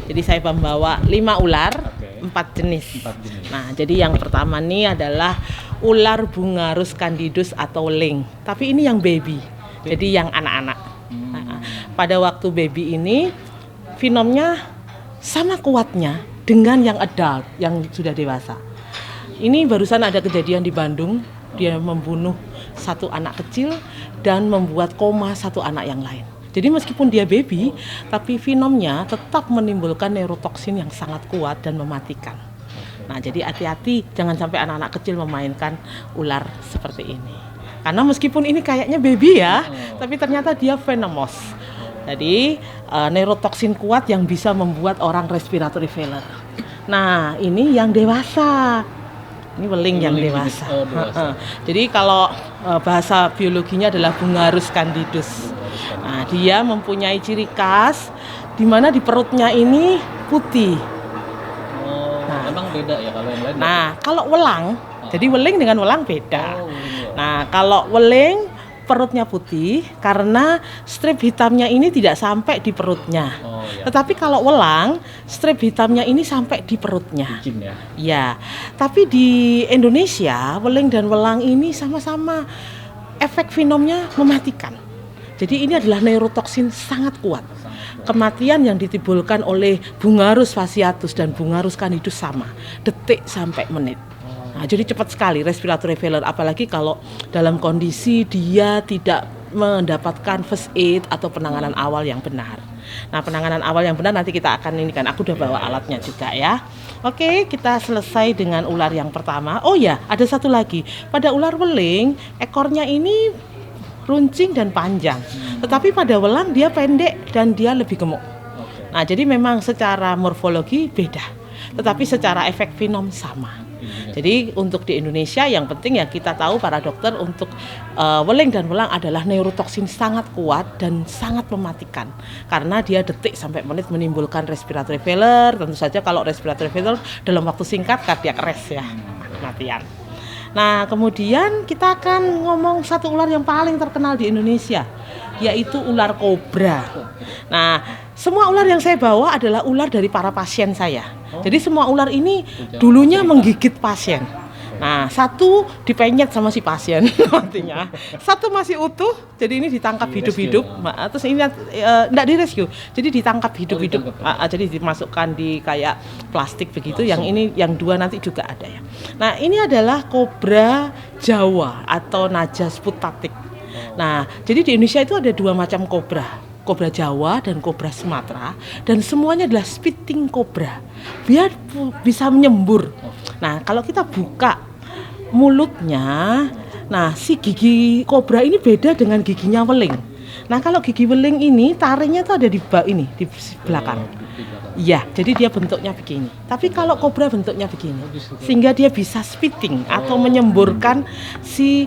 Jadi saya membawa 5 ular, Oke. 4 jenis. 4 jenis. Nah, jadi yang pertama nih adalah ular Bungarus candidus atau weling. Tapi ini yang baby. Jadi yang anak-anak. Nah, pada waktu baby ini fenomnya sama kuatnya dengan yang adult, yang sudah dewasa. Ini barusan ada kejadian di Bandung, dia membunuh 1 anak kecil dan membuat koma 1 anak yang lain. Jadi meskipun dia baby, tapi fenomnya tetap menimbulkan neurotoksin yang sangat kuat dan mematikan. Nah, jadi hati-hati jangan sampai anak-anak kecil memainkan ular seperti ini. Karena meskipun ini kayaknya baby ya, tapi ternyata dia venomous. Jadi neurotoksin kuat yang bisa membuat orang respiratory failure. Nah, ini yang dewasa. Ini weling yang dewasa. Jadi kalau bahasa biologinya adalah Bungarus candidus. Nah, dia mempunyai ciri khas di mana di perutnya ini putih. Emang beda ya kalau yang lain? Nah, kalau welang, jadi weling dengan welang beda. Nah, kalau weling perutnya putih karena strip hitamnya ini tidak sampai di perutnya. Tetapi kalau welang, strip hitamnya ini sampai di perutnya. Licin ya? Ya, tapi di Indonesia weling dan welang ini sama-sama efek fenomnya mematikan. Jadi ini adalah neurotoksin sangat kuat. Kematian yang ditimbulkan oleh Bungarus fasciatus dan Bungarus candidus sama, detik sampai menit. Nah, jadi cepat sekali respiratory failure, apalagi kalau dalam kondisi dia tidak mendapatkan first aid atau penanganan awal yang benar. Nah, penanganan awal yang benar nanti kita akan ini kan, aku udah bawa alatnya juga ya. Oke, kita selesai dengan ular yang pertama. Oh ya, ada satu lagi. Pada ular weling, ekornya ini runcing dan panjang. Tetapi pada welang dia pendek dan dia lebih gemuk. Nah, jadi memang secara morfologi beda. Tetapi secara efek fenom sama. Jadi untuk di Indonesia yang penting ya kita tahu para dokter untuk weling dan welang adalah neurotoksin sangat kuat dan sangat mematikan. Karena dia detik sampai menit menimbulkan respiratory failure. Tentu saja kalau respiratory failure dalam waktu singkat cardiac arrest ya, kematian. Nah, kemudian kita akan ngomong satu ular yang paling terkenal di Indonesia, yaitu ular kobra. Nah, semua ular yang saya bawa adalah ular dari para pasien saya. Jadi semua ular ini dulunya menggigit pasien. Nah, satu dipenyet sama si pasien artinya. Satu masih utuh, jadi ini ditangkap hidup-hidup. Terus ini enggak direscue, jadi ditangkap hidup-hidup. Jadi dimasukkan di kayak plastik begitu. Yang ini, yang 2 nanti juga ada ya. Nah, ini adalah kobra Jawa atau Najas putatik. Nah, jadi di Indonesia itu ada 2 macam kobra. Kobra Jawa dan kobra Sumatera, dan semuanya adalah spitting kobra. Biar bisa menyembur. Nah, kalau kita buka mulutnya, nah si gigi kobra ini beda dengan giginya weling. Nah, kalau gigi weling ini taringnya tuh ada di ini di belakang. Iya, jadi dia bentuknya begini. Tapi kalau kobra bentuknya begini, sehingga dia bisa spitting atau menyemburkan si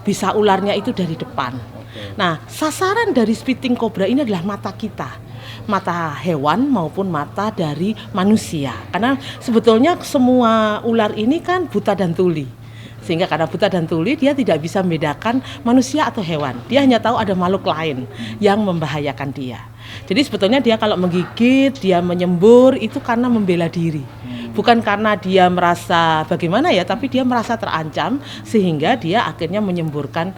bisa ularnya itu dari depan. Nah, sasaran dari spitting kobra ini adalah mata kita, mata hewan maupun mata dari manusia. Karena sebetulnya semua ular ini kan buta dan tuli. Sehingga karena buta dan tuli dia tidak bisa membedakan manusia atau hewan. Dia hanya tahu ada makhluk lain yang membahayakan dia. Jadi sebetulnya dia kalau menggigit, dia menyembur itu karena membela diri. Bukan karena dia merasa bagaimana ya, tapi dia merasa terancam sehingga dia akhirnya menyemburkan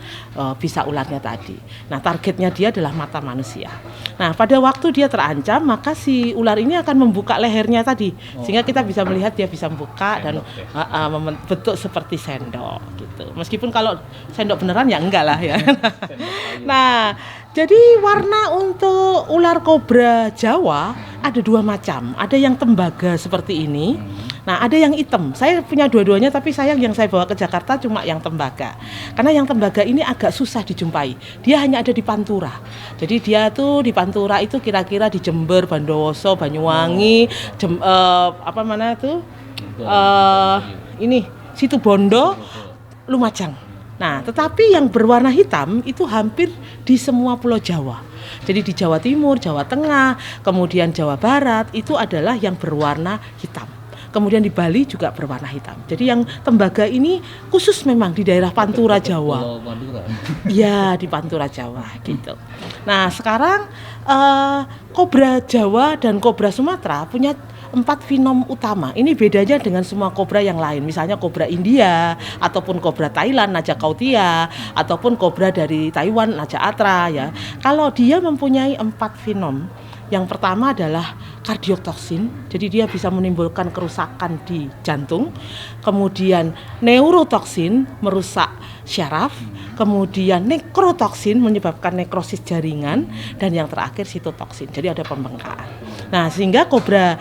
bisa ularnya tadi. Nah, targetnya dia adalah mata manusia. Nah, pada waktu dia terancam, maka si ular ini akan membuka lehernya tadi, sehingga kita bisa melihat dia bisa membuka dan bentuk seperti sendok gitu. Meskipun kalau sendok beneran ya enggak lah ya. Nah, jadi warna untuk ular kobra Jawa ada 2 macam. Ada yang tembaga seperti ini. Nah, ada yang hitam. Saya punya dua-duanya, tapi sayang yang saya bawa ke Jakarta cuma yang tembaga. Karena yang tembaga ini agak susah dijumpai. Dia hanya ada di Pantura. Jadi dia tuh di Pantura itu kira-kira di Jember, Bondowoso, Banyuwangi, ini Situbondo, Lumajang. Nah, tetapi yang berwarna hitam itu hampir di semua pulau Jawa. Jadi di Jawa Timur, Jawa Tengah, kemudian Jawa Barat itu adalah yang berwarna hitam. kemudian di Bali juga berwarna hitam. Jadi yang tembaga ini khusus memang di daerah Pantura Jawa. Pulau Madura. Ya, di Pantura Jawa gitu. Nah, sekarang kobra Jawa dan kobra Sumatera punya 4 finom utama. Ini bedanya dengan semua kobra yang lain. Misalnya kobra India, ataupun kobra Thailand, Naja Cautia, ataupun kobra dari Taiwan, Naja Atra ya. Kalau dia mempunyai 4 finom. Yang pertama adalah kardiotoksin, jadi dia bisa menimbulkan kerusakan di jantung. Kemudian neurotoksin, merusak syaraf. Kemudian nekrotoksin, menyebabkan nekrosis jaringan. Dan yang terakhir sitotoksin, jadi ada pembengkakan. Nah, sehingga kobra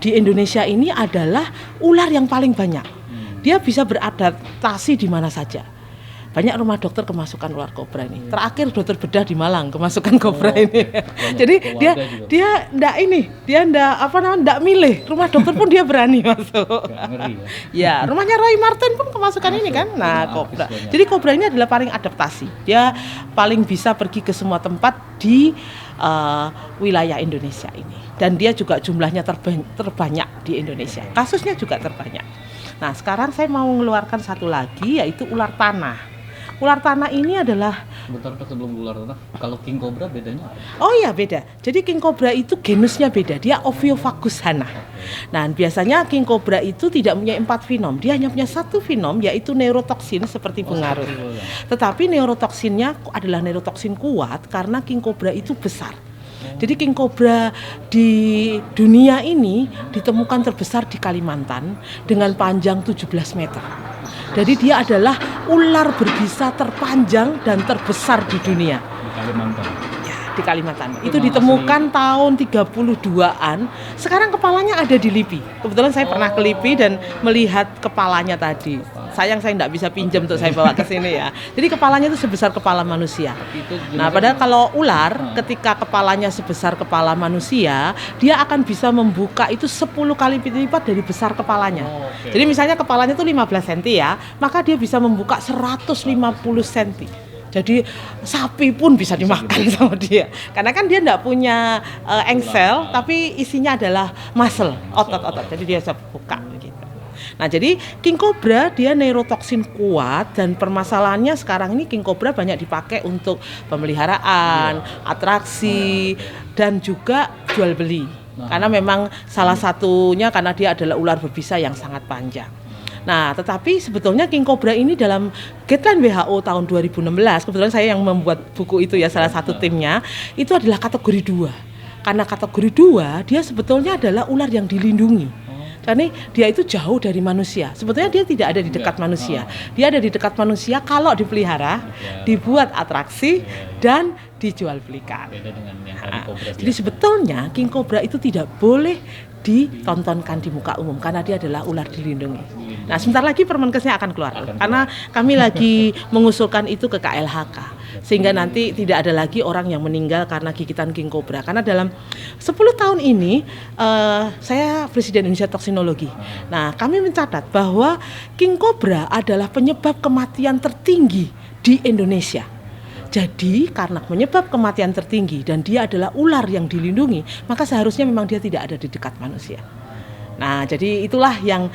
di Indonesia ini adalah ular yang paling banyak. Dia bisa beradaptasi di mana saja. Banyak rumah dokter kemasukan ular kobra ini. Terakhir dokter bedah di Malang kemasukan kobra ini. Jadi dia ndak milih. Rumah dokter pun dia berani masuk. Ngeri ya. Ya, rumahnya Roy Martin pun kemasukan ini kan. Nah, kobra. Jadi kobra ini adalah paling adaptasi. Dia paling bisa pergi ke semua tempat di wilayah Indonesia ini. Dan dia juga jumlahnya terbanyak di Indonesia. Kasusnya juga terbanyak. Nah, sekarang saya mau mengeluarkan satu lagi, yaitu ular tanah. Ular tanah ini adalah... Sebentar sebelum ular tanah, kalau king cobra bedanya apa? Oh iya, beda. Jadi king cobra itu genusnya beda, dia Ophiophacus hana. Nah, biasanya king cobra itu tidak punya 4 finom, dia hanya punya 1 finom, yaitu neurotoksin seperti pengaruh. Tetapi neurotoksinnya adalah neurotoksin kuat karena king cobra itu besar. Jadi king cobra di dunia ini ditemukan terbesar di Kalimantan dengan panjang 17 meter. Jadi dia adalah ular berbisa terpanjang dan terbesar di dunia. Di Kalimantan. Ya, di Kalimantan. Itu ditemukan tahun 32-an. Sekarang kepalanya ada di LIPI. Kebetulan saya pernah ke LIPI dan melihat kepalanya tadi. Sayang saya tidak bisa pinjam untuk saya bawa ke sini ya. Jadi kepalanya itu sebesar kepala manusia. Nah, padahal kalau ular ketika kepalanya sebesar kepala manusia, dia akan bisa membuka itu 10 kali lipat dari besar kepalanya. Jadi misalnya kepalanya itu 15 cm ya, maka dia bisa membuka 150 cm. Jadi sapi pun bisa dimakan sama dia. Karena kan dia tidak punya engsel, tapi isinya adalah muscle, otot-otot. Jadi dia bisa buka gitu. Nah, jadi king cobra dia neurotoksin kuat dan permasalahannya sekarang ini king cobra banyak dipakai untuk pemeliharaan, atraksi dan juga jual beli. Karena memang salah satunya karena dia adalah ular berbisa yang sangat panjang. Nah, tetapi sebetulnya king cobra ini dalam guideline WHO tahun 2016, kebetulan saya yang membuat buku itu ya, salah satu timnya, itu adalah kategori 2. Karena kategori 2 dia sebetulnya adalah ular yang dilindungi. Karena dia itu jauh dari manusia. Sebetulnya dia tidak ada di dekat manusia. Dia ada di dekat manusia kalau dipelihara, dibuat atraksi dan dijual belikan. Jadi sebetulnya king cobra itu tidak boleh ditontonkan di muka umum karena dia adalah ular dilindungi. Nah, sebentar lagi Permenkesnya akan keluar karena kami lagi mengusulkan itu ke KLHK sehingga nanti tidak ada lagi orang yang meninggal karena gigitan king cobra. Karena dalam 10 tahun ini saya Presiden Indonesia Toksinologi. Nah, kami mencatat bahwa king cobra adalah penyebab kematian tertinggi di Indonesia. Jadi karena penyebab kematian tertinggi dan dia adalah ular yang dilindungi, maka seharusnya memang dia tidak ada di dekat manusia. Nah, jadi itulah yang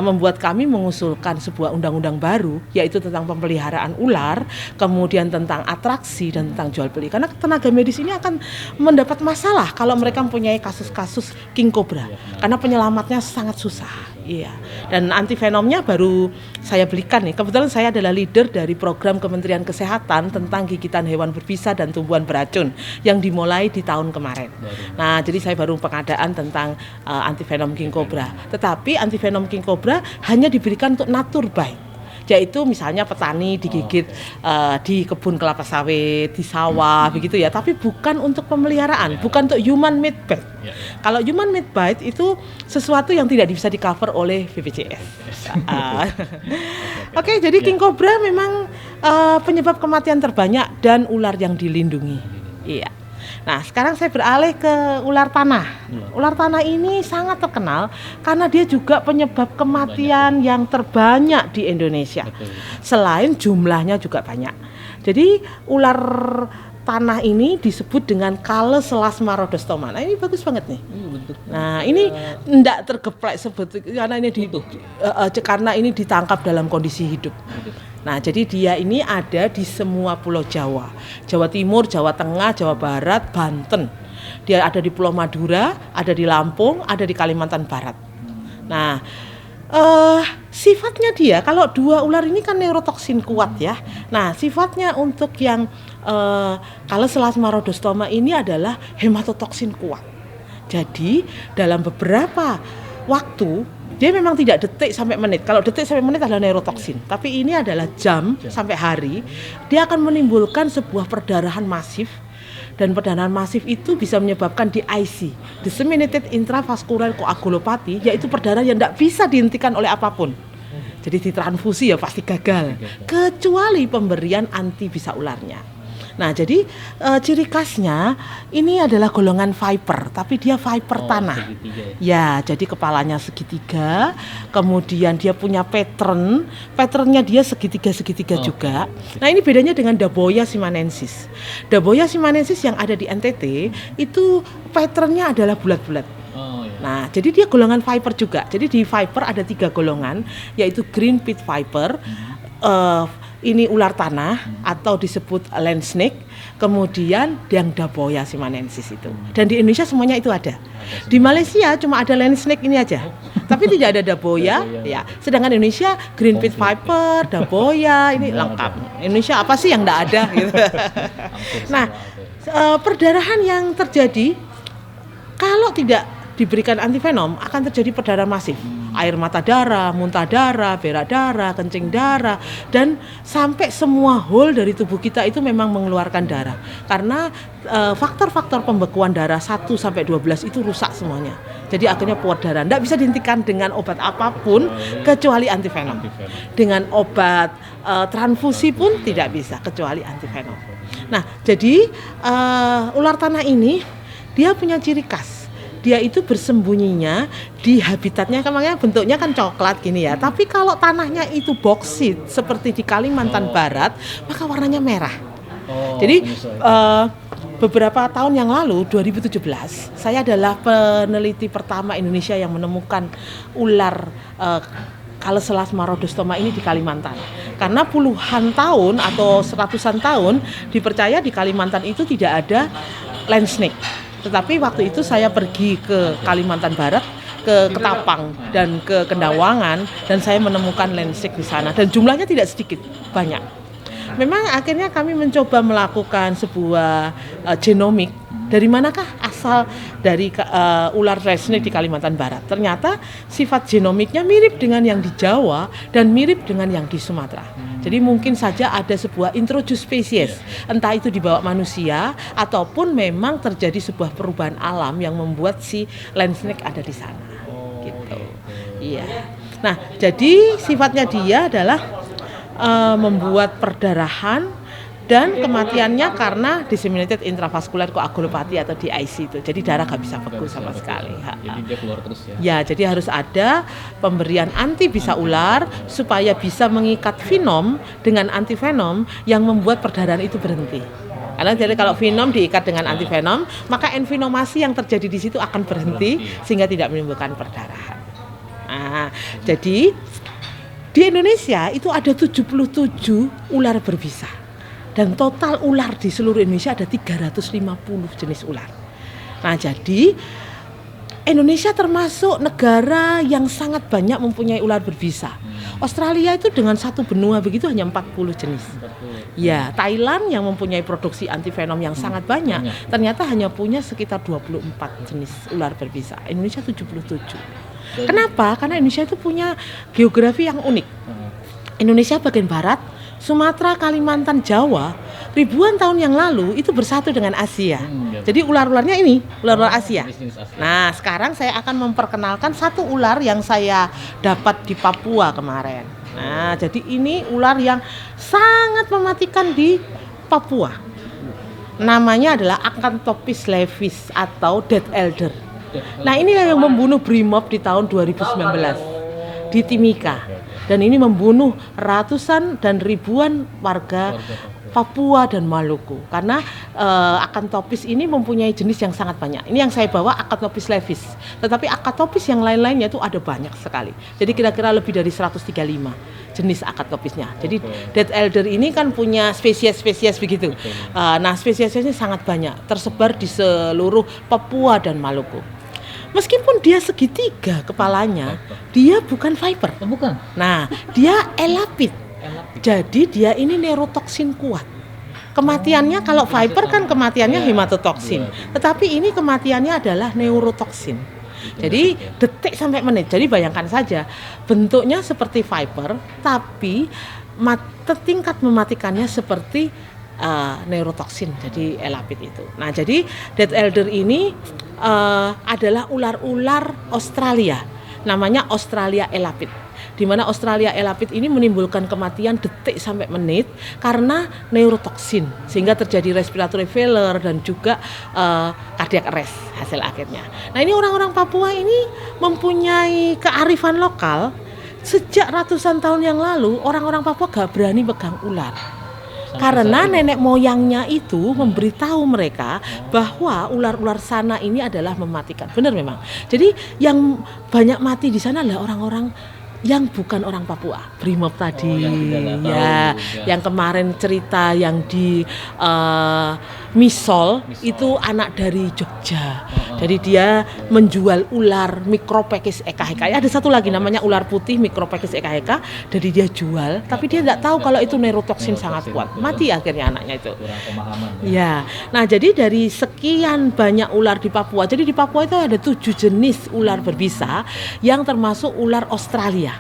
membuat kami mengusulkan sebuah undang-undang baru, yaitu tentang pemeliharaan ular, kemudian tentang atraksi dan tentang jual beli. Karena tenaga medis ini akan mendapat masalah kalau mereka mempunyai kasus-kasus king cobra, karena penyelamatnya sangat susah. Iya. Dan antivenomnya baru saya belikan nih. Kebetulan saya adalah leader dari program Kementerian Kesehatan tentang gigitan hewan berbisa dan tumbuhan beracun yang dimulai di tahun kemarin. Nah, jadi saya baru pengadaan tentang antivenom king cobra. Tetapi antivenom king cobra hanya diberikan untuk nature bite. Yaitu misalnya petani digigit di kebun kelapa sawit, di sawah begitu ya, tapi bukan untuk pemeliharaan, bukan untuk human made bite. Kalau human made bite itu sesuatu yang tidak bisa di cover oleh BPJS. Oke, jadi king cobra memang penyebab kematian terbanyak dan ular yang dilindungi. Iya. Nah, sekarang saya beralih ke ular tanah. Ular tanah ini sangat terkenal karena dia juga penyebab kematian yang terbanyak di Indonesia. Selain jumlahnya juga banyak. Jadi ular tanah ini disebut dengan Cales lasmarodostoma. Nah ini bagus banget nih. Bentuknya. Nah ini enggak tergeplek sebetulnya karena ini ditangkap dalam kondisi hidup. Nah jadi dia ini ada di semua pulau Jawa, Jawa Timur, Jawa Tengah, Jawa Barat, Banten. Dia ada di Pulau Madura, ada di Lampung, ada di Kalimantan Barat. Nah sifatnya dia, kalau dua ular ini kan neurotoksin kuat ya. Nah sifatnya untuk yang Cales lasmarodostoma ini adalah hematotoksin kuat. Jadi dalam beberapa waktu dia memang tidak detik sampai menit. Kalau detik sampai menit adalah neurotoksin, tapi ini adalah jam sampai hari. Dia akan menimbulkan sebuah perdarahan masif. Dan perdarahan masif itu bisa menyebabkan DIC, disseminated intravascular coagulopathy, yaitu perdarahan yang tidak bisa dihentikan oleh apapun. Jadi ditransfusi ya pasti gagal, kecuali pemberian anti bisa ularnya. Nah jadi ciri khasnya ini adalah golongan viper, tapi dia viper tanah. Ya, jadi kepalanya segitiga, kemudian dia punya patternnya dia segitiga juga. Nah ini bedanya dengan Daboia simanensis. Daboia simanensis yang ada di NTT itu patternnya adalah bulat-bulat. Nah, jadi dia golongan viper juga. Jadi di viper ada 3 golongan, yaitu green pit viper, ini ular tanah atau disebut land snake, kemudian yang Daboia simanensis itu. Dan di Indonesia semuanya itu ada. Di Malaysia cuma ada land snake ini aja, tapi tidak ada Daboia. Ya, sedangkan Indonesia green pit viper, Daboia ini lengkap. Indonesia apa sih yang tidak ada? Gitu. Nah, perdarahan yang terjadi kalau tidak diberikan antivenom akan terjadi perdarahan masif. Air mata darah, muntah darah, berak darah, kencing darah, dan sampai semua hole dari tubuh kita itu memang mengeluarkan darah. Karena faktor-faktor pembekuan darah 1-12 itu rusak semuanya. Jadi akhirnya puat darah. Tidak bisa dihentikan dengan obat apapun kecuali antivenom. Dengan obat transfusi pun tidak bisa kecuali antivenom. Nah, jadi ular tanah ini dia punya ciri khas. Dia itu bersembunyinya di habitatnya, makanya bentuknya kan coklat gini ya. Tapi kalau tanahnya itu boksit seperti di Kalimantan Barat, maka warnanya merah. Jadi beberapa tahun yang lalu, 2017, saya adalah peneliti pertama Indonesia yang menemukan ular Cales lasmarodostoma ini di Kalimantan. Karena puluhan tahun atau ratusan tahun dipercaya di Kalimantan itu tidak ada land snake. Tetapi waktu itu saya pergi ke Kalimantan Barat, ke Ketapang dan ke Kendawangan, dan saya menemukan land snake di sana. Dan jumlahnya tidak sedikit, banyak. Memang akhirnya kami mencoba melakukan sebuah genomik. Dari manakah asal dari ular land snake di Kalimantan Barat? Ternyata sifat genomiknya mirip dengan yang di Jawa dan mirip dengan yang di Sumatera. Jadi mungkin saja ada sebuah introduced species, entah itu dibawa manusia ataupun memang terjadi sebuah perubahan alam yang membuat si land snake ada di sana. Gitu. Iya. Nah, jadi sifatnya dia adalah membuat perdarahan dan kematiannya karena disseminated intravascular coagulopathy atau DIC itu. Jadi darah nggak bisa beku sama sekali. Jadi dia keluar terus ya. Ya, jadi harus ada pemberian anti bisa ular supaya bisa mengikat venom dengan antivenom yang membuat perdarahan itu berhenti. Karena jadi kalau venom diikat dengan antivenom, maka envenomasi yang terjadi di situ akan berhenti sehingga tidak menimbulkan perdarahan. Nah, jadi di Indonesia itu ada 77 ular berbisa. Dan total ular di seluruh Indonesia ada 350 jenis ular. Nah, jadi Indonesia termasuk negara yang sangat banyak mempunyai ular berbisa. Australia itu dengan satu benua begitu hanya 40 jenis. Ya, Thailand yang mempunyai produksi antivenom yang sangat banyak, ternyata hanya punya sekitar 24 jenis ular berbisa. Indonesia 77. Kenapa? Karena Indonesia itu punya geografi yang unik. Indonesia bagian barat, Sumatera, Kalimantan, Jawa, ribuan tahun yang lalu itu bersatu dengan Asia. Jadi ular-ularnya ini, ular-ular Asia. Nah, sekarang saya akan memperkenalkan satu ular yang saya dapat di Papua kemarin. Nah, jadi ini ular yang sangat mematikan di Papua. Namanya adalah Acanthopsis levis atau dead elder. Nah, ini yang membunuh Brimob di tahun 2019 di Timika. Dan ini membunuh ratusan dan ribuan warga Papua dan Maluku. Karena Acanthopsis ini mempunyai jenis yang sangat banyak. Ini yang saya bawa Acanthopsis levis. Tetapi Acanthopsis yang lain-lainnya itu ada banyak sekali. Jadi kira-kira lebih dari 135 jenis Acanthopsisnya. Jadi Dead Elder ini kan punya spesies-spesies begitu. Nah, spesiesnya sangat banyak, tersebar di seluruh Papua dan Maluku. Meskipun dia segitiga kepalanya, dia bukan viper. Oh, bukan. Nah, dia elapid. Jadi dia ini neurotoksin kuat. Kematiannya kalau viper kan kematiannya hematotoksin. Tetapi ini kematiannya adalah neurotoksin. Jadi detik sampai menit. Jadi bayangkan saja bentuknya seperti viper, tapi tingkat mematikannya seperti neurotoksin. Jadi elapid itu. Nah, jadi Dead Elder ini adalah ular-ular Australia. Namanya Australia elapid. Di mana Australia elapid ini menimbulkan kematian detik sampai menit karena neurotoksin, sehingga terjadi respiratory failure dan juga cardiac arrest hasil akhirnya. Nah, ini orang-orang Papua ini mempunyai kearifan lokal. Sejak ratusan tahun yang lalu orang-orang Papua gak berani pegang ular. Karena nenek moyangnya itu memberitahu mereka bahwa ular-ular sana ini adalah mematikan. Benar memang. Jadi yang banyak mati di sana adalah orang-orang yang bukan orang Papua. Brimob tadi, yang kemarin cerita yang di Misol itu anak dari Jogja. Jadi dia menjual ular Micropechis ekaheka. Ada satu lagi namanya ular putih Micropechis ekaheka. Jadi dia jual, tapi dia tidak tahu kalau itu neurotoksin sangat kuat. Mati akhirnya anaknya itu. Kurang pemahaman. Ya. Nah, jadi dari sekian banyak ular di Papua. Jadi di Papua itu ada 7 jenis ular berbisa yang termasuk ular Australia.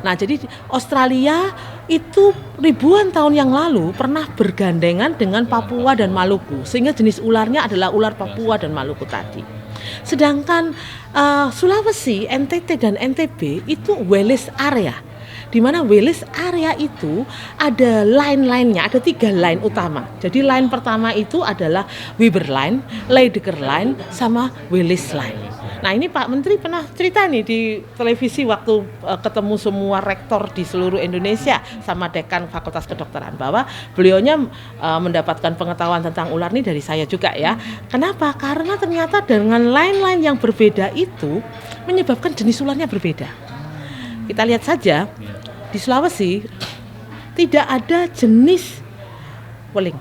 Nah, jadi Australia itu ribuan tahun yang lalu pernah bergandengan dengan Papua dan Maluku, sehingga jenis ularnya adalah ular Papua dan Maluku tadi. Sedangkan Sulawesi, NTT dan NTB itu Wales area, di mana Wales area itu ada line-line-nya, ada 3 line utama. Jadi line pertama itu adalah Weber line, Lydekker line, sama Wales line. Nah, ini Pak Menteri pernah cerita nih di televisi waktu ketemu semua rektor di seluruh Indonesia sama dekan Fakultas Kedokteran, bahwa beliaunya mendapatkan pengetahuan tentang ular ini dari saya juga ya. Kenapa? Karena ternyata dengan line-line yang berbeda itu menyebabkan jenis ularnya berbeda. Kita lihat saja di Sulawesi tidak ada jenis weling,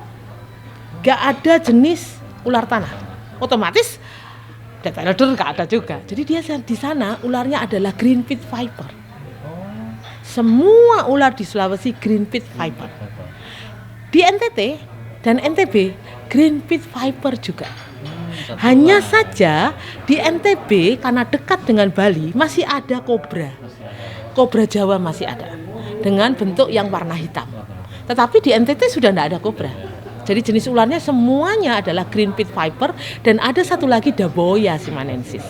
gak ada jenis ular tanah. Otomatis Dead Elder gak ada juga. Jadi dia di sana ularnya adalah green pit viper. Semua ular di Sulawesi green pit viper. Di NTT dan NTB green pit viper juga. Hanya saja di NTB karena dekat dengan Bali masih ada kobra. Kobra Jawa masih ada dengan bentuk yang warna hitam. Tetapi di NTT sudah tidak ada kobra. Jadi jenis ularnya semuanya adalah green pit viper dan ada satu lagi Daboia simanensis.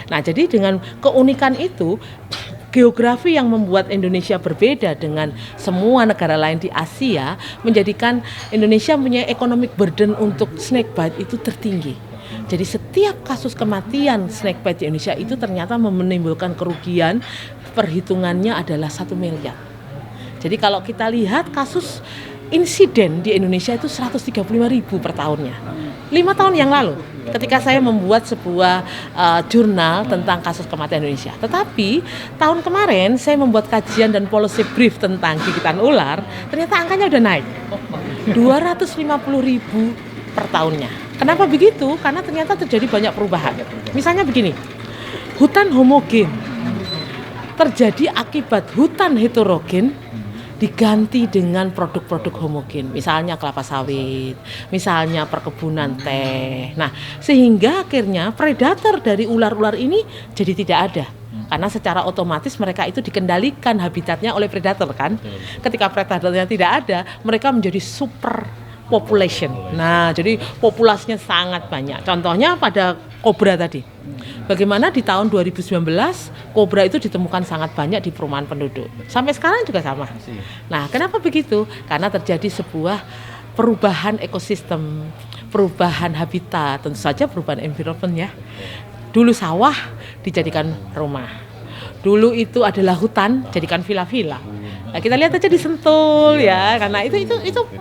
Nah, jadi dengan keunikan itu, geografi yang membuat Indonesia berbeda dengan semua negara lain di Asia menjadikan Indonesia punya economic burden untuk snakebite itu tertinggi. Jadi setiap kasus kematian snakebite di Indonesia itu ternyata menimbulkan kerugian, perhitungannya adalah 1 miliar. Jadi kalau kita lihat kasus insiden di Indonesia itu 135.000 per tahunnya. 5 tahun yang lalu ketika saya membuat sebuah jurnal tentang kasus kematian Indonesia. Tetapi tahun kemarin saya membuat kajian dan policy brief tentang gigitan ular, ternyata angkanya udah naik. 250.000 per tahunnya. Kenapa begitu? Karena ternyata terjadi banyak perubahan. Misalnya begini, hutan homogen terjadi akibat hutan heterogen diganti dengan produk-produk homogen, misalnya kelapa sawit, misalnya perkebunan teh. Nah, sehingga akhirnya predator dari ular-ular ini jadi tidak ada. Karena secara otomatis mereka itu dikendalikan habitatnya oleh predator kan. Ketika predatornya tidak ada, mereka menjadi super population. Nah, jadi populasinya sangat banyak. Contohnya pada kobra tadi. Bagaimana di tahun 2019 kobra itu ditemukan sangat banyak di perumahan penduduk. Sampai sekarang juga sama. Nah, kenapa begitu? Karena terjadi sebuah perubahan ekosistem, perubahan habitat, tentu saja perubahan environment ya. Dulu sawah dijadikan rumah. Dulu itu adalah hutan, jadikan villa-villa. Nah, kita lihat aja di Sentul ya, karena itu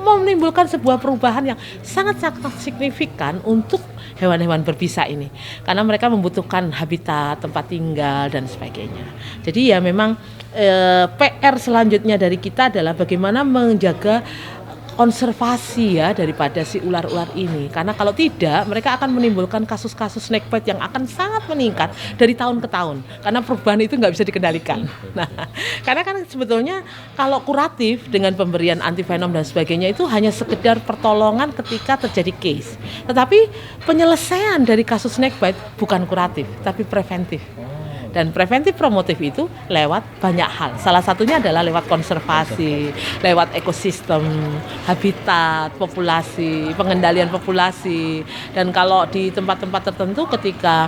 menimbulkan sebuah perubahan yang sangat signifikan untuk hewan-hewan berbisa ini, karena mereka membutuhkan habitat, tempat tinggal dan sebagainya. Jadi ya memang PR selanjutnya dari kita adalah bagaimana menjaga konservasi ya daripada si ular-ular ini, karena kalau tidak mereka akan menimbulkan kasus-kasus snakebite yang akan sangat meningkat dari tahun ke tahun, karena perubahan itu nggak bisa dikendalikan. Nah, karena kan sebetulnya kalau kuratif dengan pemberian antivenom dan sebagainya itu hanya sekedar pertolongan ketika terjadi case, tetapi penyelesaian dari kasus snakebite bukan kuratif tapi preventif. Dan preventif promotif itu lewat banyak hal. Salah satunya adalah lewat konservasi, lewat ekosistem, habitat, populasi, pengendalian populasi. Dan kalau di tempat-tempat tertentu ketika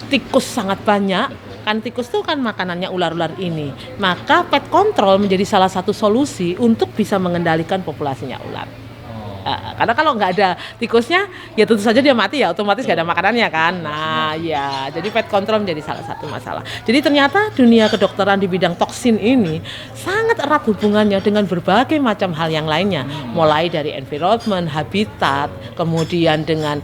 tikus sangat banyak, kan tikus itu kan makanannya ular-ular ini, maka pet control menjadi salah satu solusi untuk bisa mengendalikan populasinya ular. Karena kalau nggak ada tikusnya, ya tentu saja dia mati ya, otomatis nggak ada makanannya kan. Nah ya, jadi pet control menjadi salah satu masalah. Jadi ternyata dunia kedokteran di bidang toksin ini sangat erat hubungannya dengan berbagai macam hal yang lainnya, mulai dari environment, habitat, kemudian dengan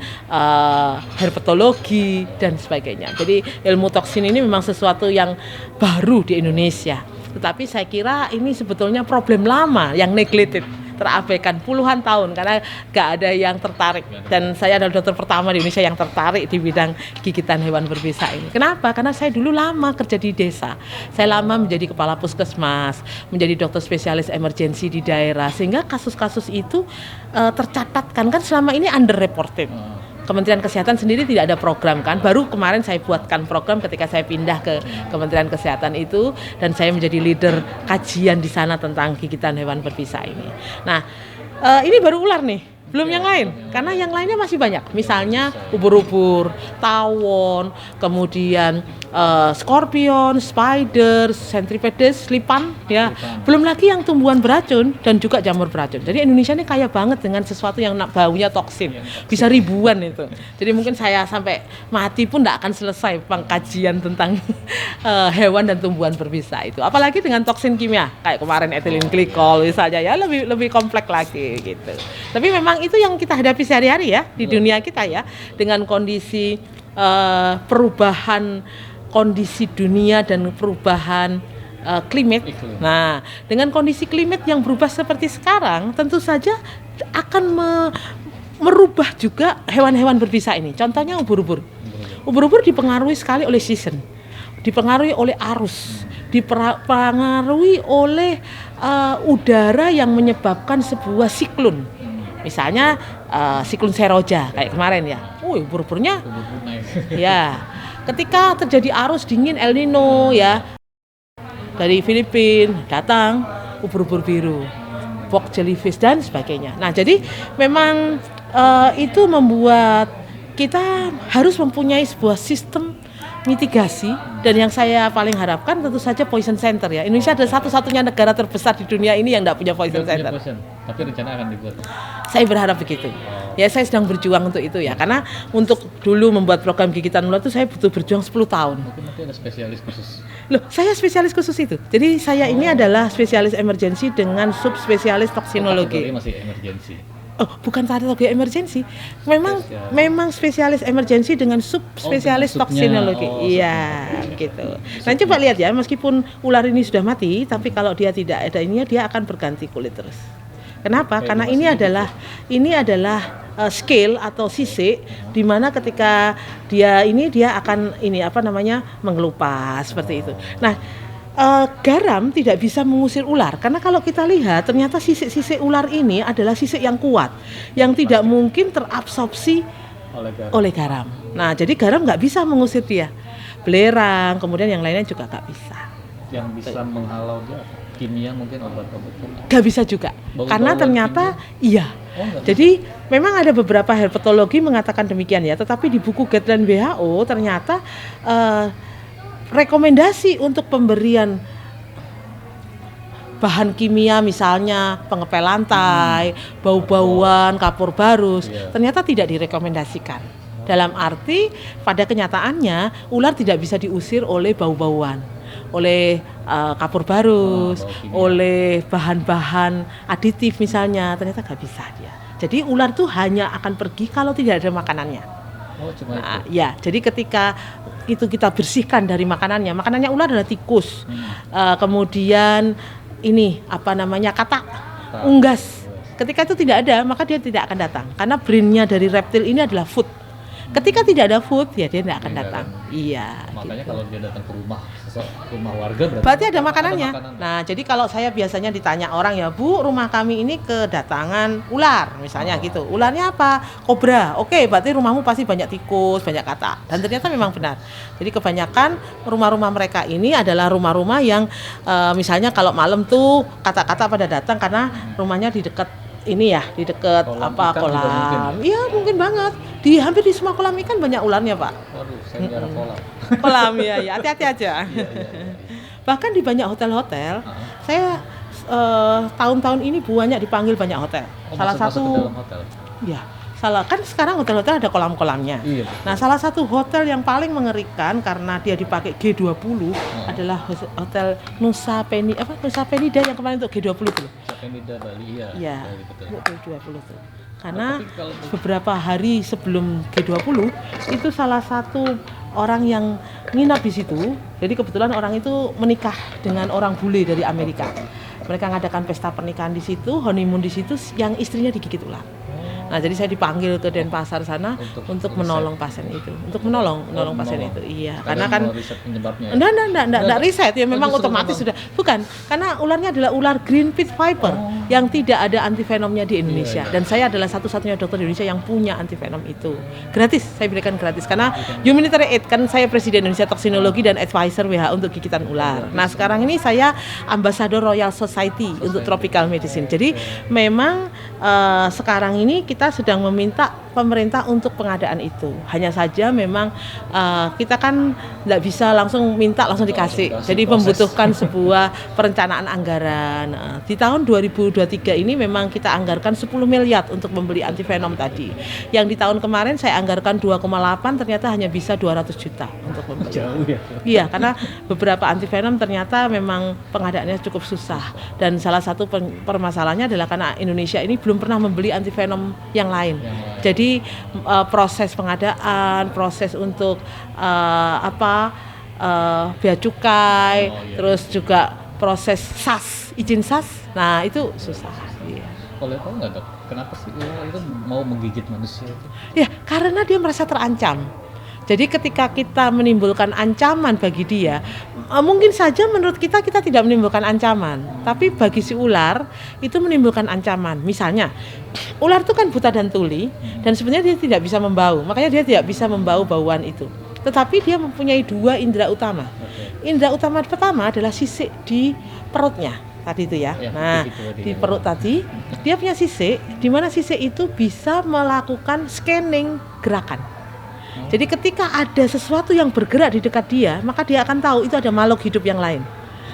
herpetologi dan sebagainya. Jadi ilmu toksin ini memang sesuatu yang baru di Indonesia, tetapi saya kira ini sebetulnya problem lama yang neglected, terabaikan puluhan tahun karena gak ada yang tertarik, dan saya adalah dokter pertama di Indonesia yang tertarik di bidang gigitan hewan berbisa ini. Kenapa? Karena saya dulu lama kerja di desa, saya lama menjadi kepala puskesmas, menjadi dokter spesialis emergensi di daerah, sehingga kasus-kasus itu tercatatkan, kan selama ini underreported. Kementerian Kesehatan sendiri tidak ada program kan, baru kemarin saya buatkan program ketika saya pindah ke Kementerian Kesehatan itu, dan saya menjadi leader kajian di sana tentang gigitan hewan berbisa ini. Nah, ini baru ular nih, belum yang lain, karena yang lainnya masih banyak, misalnya ubur-ubur, tawon, kemudian scorpion, spider, centripedes, lipan, ya, belum lagi yang tumbuhan beracun dan juga jamur beracun. Jadi Indonesia ini kaya banget dengan sesuatu yang baunya toksin, bisa ribuan itu. Jadi mungkin saya sampai mati pun tidak akan selesai pengkajian tentang hewan dan tumbuhan berbisa itu. Apalagi dengan toksin kimia, kayak kemarin ethylene glycol misalnya, ya lebih kompleks lagi gitu. Tapi memang itu yang kita hadapi sehari-hari ya di dunia kita ya, dengan kondisi perubahan kondisi dunia dan perubahan klimat. Nah, dengan kondisi klimat yang berubah seperti sekarang, tentu saja akan merubah juga hewan-hewan berbisa ini. Contohnya ubur-ubur. Ubur-ubur dipengaruhi sekali oleh season, dipengaruhi oleh arus, dipengaruhi oleh udara yang menyebabkan sebuah siklon. Misalnya siklon Seroja kayak kemarin ya. Ubur-uburnya ya. Ketika terjadi arus dingin El Nino ya, dari Filipina datang ubur-ubur biru, fog jellyfish dan sebagainya. Nah, jadi memang itu membuat kita harus mempunyai sebuah sistem mitigasi, dan yang saya paling harapkan tentu saja poison center ya. Indonesia adalah satu-satunya negara terbesar di dunia ini yang tidak punya poison center. Tapi rencana akan dibuat. Saya berharap begitu. Ya, saya sedang berjuang untuk itu ya, karena untuk dulu membuat program gigitan ular itu saya butuh berjuang 10 tahun. Mungkin nanti ada spesialis khusus. Loh, saya spesialis khusus itu. Jadi saya ini adalah spesialis emergensi dengan subspesialis toksinologi. Kategori masih emergensi. Oh, bukan kategori emergensi. Memang spesialis emergensi dengan subspesialis toksinologi. Iya, gitu. Nah, coba lihat ya, meskipun ular ini sudah mati, tapi kalau dia tidak ada ininya, dia akan berganti kulit terus. Kenapa? Karena ini adalah scale atau sisik, di mana ketika dia akan mengelupas seperti itu. Nah, garam tidak bisa mengusir ular, karena kalau kita lihat ternyata sisik-sisik ular ini adalah sisik yang kuat, yang tidak mungkin terabsorpsi oleh garam. Nah, jadi garam nggak bisa mengusir dia. Belerang, kemudian yang lainnya juga nggak bisa. Yang bisa menghalau dia apa? Kimia mungkin obat-obat? Gak bisa juga, karena ternyata iya. Jadi memang ada beberapa herpetologi mengatakan demikian ya, tetapi di buku guideline WHO ternyata rekomendasi untuk pemberian bahan kimia misalnya pengepel lantai, bau-bauan, kapur barus, ternyata tidak direkomendasikan. Dalam arti pada kenyataannya ular tidak bisa diusir oleh bau-bauan, oleh kapur barus, bau kimia. oleh bahan-bahan aditif misalnya, ternyata nggak bisa dia. Jadi ular tuh hanya akan pergi kalau tidak ada makanannya. Oh, cuma Nah, itu. ya, jadi ketika itu kita bersihkan dari makanannya ular adalah tikus, kemudian ini apa namanya katak, unggas. Ketika itu tidak ada, maka dia tidak akan datang. Karena brainnya dari reptil ini adalah food. Ketika tidak ada food, ya dia tidak akan Dia datang. akan- Iya. Makanya gitu. kalau dia datang ke rumah warga Berarti ada makanannya. makanan. Nah, jadi kalau saya biasanya ditanya orang ya, Bu, rumah kami ini kedatangan ular, misalnya gitu. Ularnya apa? Kobra. Oke, berarti rumahmu pasti banyak tikus, banyak katak. Dan ternyata memang benar. Jadi kebanyakan rumah-rumah mereka ini adalah rumah-rumah yang misalnya kalau malam tuh katak-katak pada datang karena rumahnya di dekat ini ya, di dekat Kolam apa ikan juga mungkin kolam. Iya, mungkin banget. Hampir di semua kolam ikan banyak ularnya, Pak. Waduh, saya jarang kolam. Kolam ya, hati-hati aja. Iya, iya. Bahkan di banyak hotel-hotel, saya tahun-tahun ini banyak dipanggil banyak hotel. Oh, Salah masuk satu, ke dalam hotel. ya, kan sekarang hotel-hotel ada kolam-kolamnya. Iya, betul. Nah, salah satu hotel yang paling mengerikan karena dia dipakai G20 adalah hotel Nusa Penida yang kemarin untuk G20 itu. Sapenida Bali, iya. Iya, Bali, betul. G20 itu. Karena Tapi kalau beberapa hari sebelum G20 itu salah satu orang yang nginap di situ. Jadi kebetulan orang itu menikah dengan orang bule dari Amerika. Mereka ngadakan pesta pernikahan di situ, honeymoon di situ, yang istrinya digigit ular. Nah, jadi saya dipanggil ke Denpasar sana untuk menolong pasien itu, untuk menolong pasien itu. Iya, karena kan mau riset penyebabnya. enggak riset ya, memang justru otomatis memang. sudah. Bukan, karena ularnya adalah ular green pit viper yang tidak ada antivenomnya di Indonesia. Iya. Dan saya adalah satu-satunya dokter di Indonesia yang punya antivenom itu. Gratis, saya berikan gratis karena humanitarian aid, kan saya Presiden Indonesia Toksinologi dan Advisor WHO untuk gigitan ular. Nah, sekarang ini saya Ambassador Royal Society untuk Tropical Medicine. Jadi memang sekarang ini kita sedang meminta pemerintah untuk pengadaan itu. Hanya saja memang kita kan tidak bisa langsung minta langsung dikasih. Langsung Jadi proses. membutuhkan sebuah perencanaan anggaran. Di tahun 2023 ini memang kita anggarkan 10 miliar untuk membeli antivenom tadi. Yang di tahun kemarin saya anggarkan 2,8, ternyata hanya bisa 200 juta untuk membeli. Jauh ya. Iya, karena beberapa antivenom ternyata memang pengadaannya cukup susah. Dan salah satu permasalahannya adalah karena Indonesia ini belum pernah membeli antivenom yang lain. Jadi proses pengadaan, proses untuk bea cukai, terus juga proses SAS, izin SAS. Nah, itu susah. Iya. Boleh tahu nggak, Dok? Kenapa sih ular itu mau menggigit manusia itu? Ya, karena dia merasa terancam. Jadi ketika kita menimbulkan ancaman bagi dia, mungkin saja menurut kita tidak menimbulkan ancaman, tapi bagi si ular itu menimbulkan ancaman. Misalnya, ular itu kan buta dan tuli, dan sebenarnya dia tidak bisa membau, makanya dia tidak bisa membau bauan itu. Tetapi dia mempunyai 2 indera utama. Indera utama pertama adalah sisik di perutnya. Tadi itu ya. Ya, Nah, itu tadi. di perut tadi dia punya sisik, di mana sisik itu bisa melakukan scanning gerakan. Jadi ketika ada sesuatu yang bergerak di dekat dia, maka dia akan tahu itu ada makhluk hidup yang lain.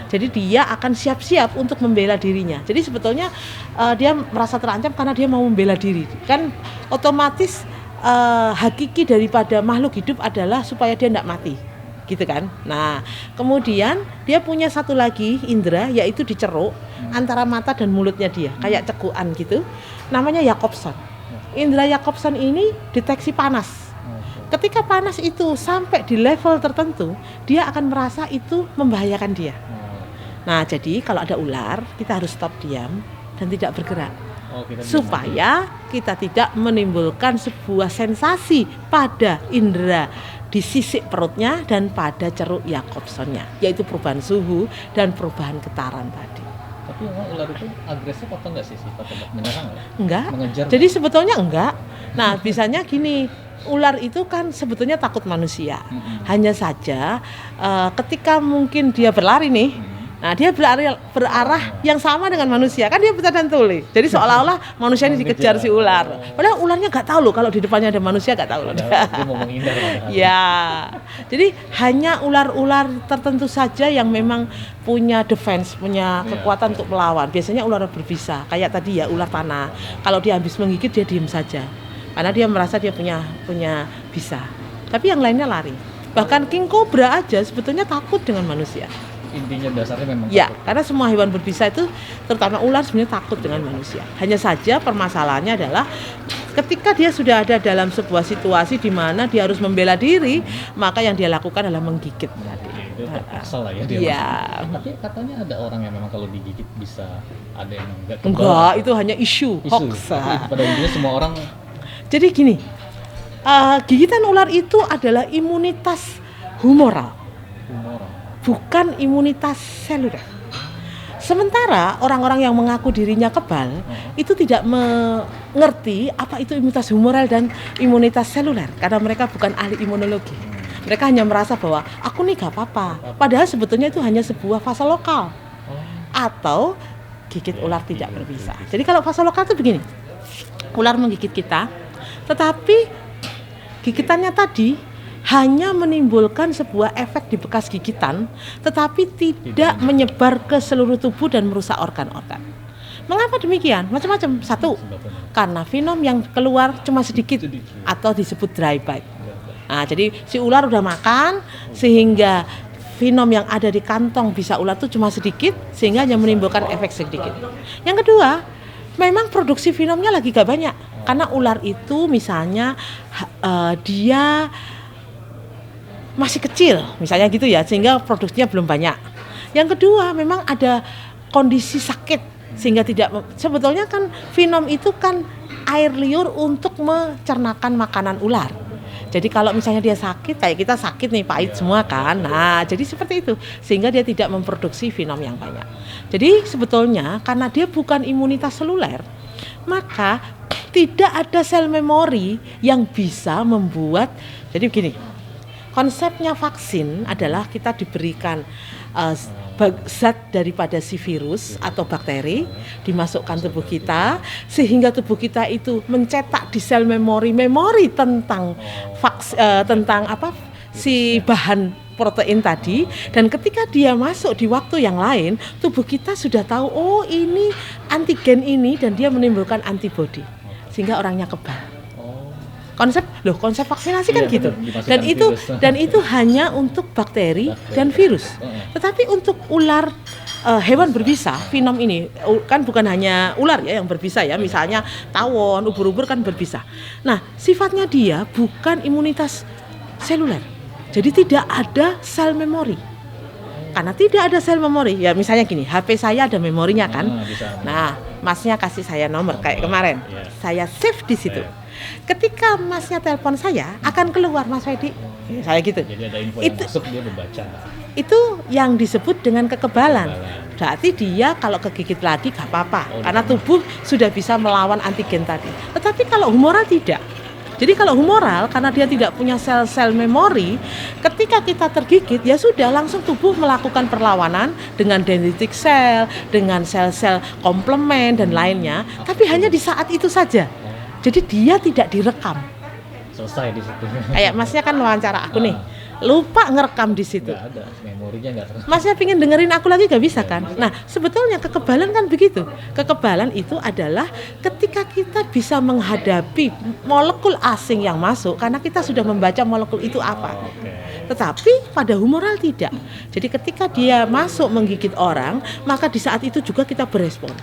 Jadi dia akan siap-siap untuk membela dirinya. Jadi sebetulnya dia merasa terancam karena dia mau membela diri. Kan otomatis hakiki daripada makhluk hidup adalah supaya dia tidak mati. Gitu kan. Nah, kemudian dia punya satu lagi indera, yaitu diceruk antara mata dan mulutnya dia, kayak cekuan gitu. Namanya Jacobson. Indera Jacobson ini deteksi panas. Ketika panas itu sampai di level tertentu, dia akan merasa itu membahayakan dia. Nah, jadi kalau ada ular, kita harus stop diam dan tidak bergerak. Supaya kita tidak menimbulkan sebuah sensasi pada indera di sisik perutnya dan pada ceruk Jacobsonnya, yaitu perubahan suhu dan perubahan getaran tadi. Tapi memang ular itu agresif atau enggak sih sifatnya? Menyerang nggak? Enggak. Mengejar? Jadi sebetulnya enggak. Nah, bisanya gini, ular itu kan sebetulnya takut manusia. Hanya saja ketika mungkin dia berlari nih, nah dia berarah yang sama dengan manusia, kan dia buta dan tuli. Jadi seolah-olah manusia ini dikejar si ular. Padahal ularnya nggak tahu loh kalau di depannya ada manusia, nggak tahu loh. Dia mau menghindar. Ya, jadi hanya ular-ular tertentu saja yang memang punya defense, punya kekuatan untuk melawan. Biasanya ular berbisa, kayak tadi ya ular panah. Kalau dia habis menggigit dia diem saja, karena dia merasa dia punya bisa. Tapi yang lainnya lari. Bahkan king cobra aja sebetulnya takut dengan manusia. intinya dasarnya memang Ya, takut. karena semua hewan berbisa itu, terutama ular sebenarnya takut dengan manusia. Hanya saja permasalahannya adalah ketika dia sudah ada dalam sebuah situasi di mana dia harus membela diri, maka yang dia lakukan adalah menggigit tadi. Itu terpaksa lah ya dia Iya. masuk. Tapi katanya ada orang yang memang kalau digigit bisa, ada yang enggak kebal. Enggak, itu hanya isu, Isu. hoax. Tapi pada intinya semua orang Jadi gini, gigitan ular itu adalah imunitas humoral, humor. bukan imunitas seluler. Sementara orang-orang yang mengaku dirinya kebal itu tidak mengerti apa itu imunitas humoral dan imunitas seluler karena mereka bukan ahli imunologi. Mereka hanya merasa bahwa aku nih gak apa-apa. Padahal sebetulnya itu hanya sebuah fase lokal atau gigit ular tidak berbisa. Jadi kalau fase lokal itu begini, ular menggigit kita, tetapi gigitannya tadi hanya menimbulkan sebuah efek di bekas gigitan, tetapi tidak menyebar ke seluruh tubuh dan merusak organ-organ. Mengapa demikian? Macam-macam. Satu, karena venom yang keluar cuma sedikit atau disebut dry bite. Nah, jadi si ular udah makan sehingga venom yang ada di kantong bisa ular itu cuma sedikit sehingga hanya menimbulkan efek sedikit. Yang kedua, memang produksi venomnya lagi gak banyak karena ular itu misalnya dia masih kecil misalnya gitu ya, sehingga produksinya belum banyak. Yang kedua, memang ada kondisi sakit sehingga tidak, sebetulnya kan venom itu kan air liur untuk mencernakan makanan ular. Jadi kalau misalnya dia sakit, kayak kita sakit nih, pahit semua kan. Nah, jadi seperti itu sehingga dia tidak memproduksi venom yang banyak. Jadi sebetulnya karena dia bukan imunitas seluler, maka tidak ada sel memori yang bisa membuat. Jadi begini, konsepnya vaksin adalah kita diberikan zat daripada si virus atau bakteri dimasukkan tubuh kita sehingga tubuh kita itu mencetak di sel memori tentang tentang si bahan protein tadi, dan ketika dia masuk di waktu yang lain tubuh kita sudah tahu oh ini antigen ini dan dia menimbulkan antibodi sehingga orangnya kebal. Konsep vaksinasi kan Iya, gitu. benar, Dan itu hanya untuk bakteri dan virus. Tetapi untuk ular hewan berbisa, venom ini kan bukan hanya ular ya yang berbisa ya, misalnya tawon, ubur-ubur kan berbisa. Nah, sifatnya dia bukan imunitas seluler. Jadi tidak ada sel memori. Karena tidak ada sel memori, ya misalnya gini, HP saya ada memorinya kan. Nah, masnya kasih saya nomor kayak kemarin. Saya save di situ. Ketika masnya telepon saya akan keluar Mas Fedi, saya gitu. Jadi ada info yang masuk dia membaca. Itu yang disebut dengan kekebalan. Berarti dia kalau kegigit lagi gak apa-apa, karena tubuh sudah bisa melawan antigen tadi. Tetapi kalau humoral tidak. Jadi kalau humoral karena dia tidak punya sel-sel memori, ketika kita tergigit ya sudah langsung tubuh melakukan perlawanan dengan dendritic cell, dengan sel-sel komplement dan lainnya, tapi hanya di saat itu saja. Jadi dia tidak direkam. Selesai di situ. Kayak masnya kan wawancara aku nih, lupa ngerekam di situ. Nggak ada, memorinya nggak terus. Masnya pingin dengerin aku lagi gak bisa kan? Nah sebetulnya kekebalan kan begitu. Kekebalan itu adalah ketika kita bisa menghadapi molekul asing yang masuk karena kita sudah membaca molekul itu apa. Tetapi pada humoral tidak. Jadi ketika dia masuk menggigit orang, maka di saat itu juga kita berespon.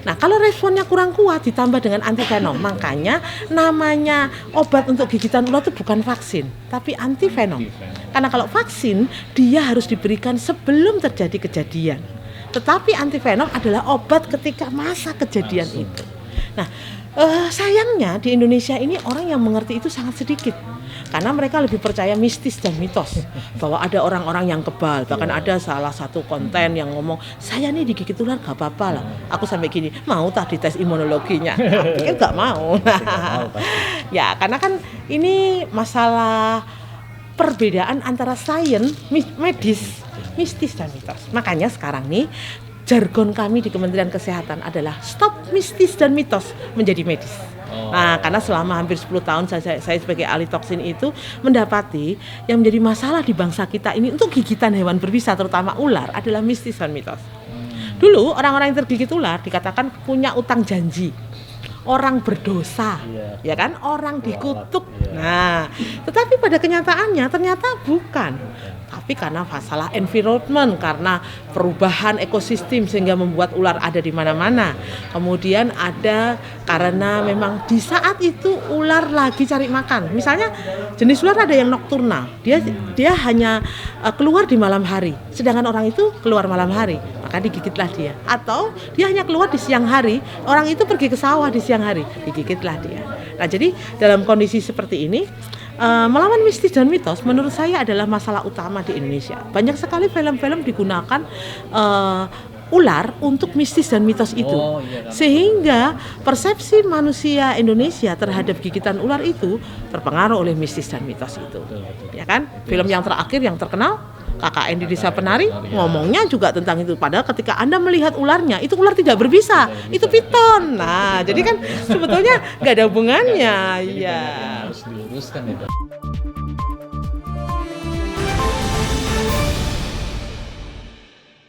Nah kalau responnya kurang kuat ditambah dengan antivenom, makanya namanya obat untuk gigitan ular itu bukan vaksin, tapi antivenom. Karena kalau vaksin dia harus diberikan sebelum terjadi kejadian. Tetapi antivenom adalah obat ketika masa kejadian itu. Nah sayangnya di Indonesia ini orang yang mengerti itu sangat sedikit. Karena mereka lebih percaya mistis dan mitos bahwa ada orang-orang yang kebal. Bahkan ada salah satu konten yang ngomong, saya nih digigit ular gak apa-apa lah. Aku sampai gini, mau tadi tes imunologinya? Aku pikir gak mau. Ya karena kan ini masalah perbedaan antara sains, medis, mistis dan mitos. Makanya sekarang nih jargon kami di Kementerian Kesehatan adalah stop mistis dan mitos menjadi medis. Nah, karena selama hampir 10 tahun saya sebagai ahli toksin itu mendapati yang menjadi masalah di bangsa kita ini untuk gigitan hewan berbisa terutama ular adalah mistis dan mitos. Dulu orang-orang yang tergigit ular dikatakan punya utang janji. Orang berdosa, ya kan? Orang dikutuk. Nah, tetapi pada kenyataannya ternyata bukan. tapi karena masalah environment, karena perubahan ekosistem sehingga membuat ular ada di mana-mana. Kemudian ada karena memang di saat itu ular lagi cari makan. Misalnya jenis ular ada yang nokturnal, dia hanya keluar di malam hari, sedangkan orang itu keluar malam hari, maka digigitlah dia. Atau dia hanya keluar di siang hari, orang itu pergi ke sawah di siang hari, digigitlah dia. Nah, jadi dalam kondisi seperti ini, melawan mistis dan mitos menurut saya adalah masalah utama di Indonesia. Banyak sekali film-film digunakan ular untuk mistis dan mitos itu, sehingga persepsi manusia Indonesia terhadap gigitan ular itu terpengaruh oleh mistis dan mitos itu. Ya kan? Film yang terakhir yang terkenal KKN di Desa Penari ngomongnya juga tentang itu. Padahal ketika Anda melihat ularnya, itu ular tidak berbisa, itu piton. Nah, jadi kan sebetulnya nggak ada hubungannya. Iya. Harus diluruskan itu.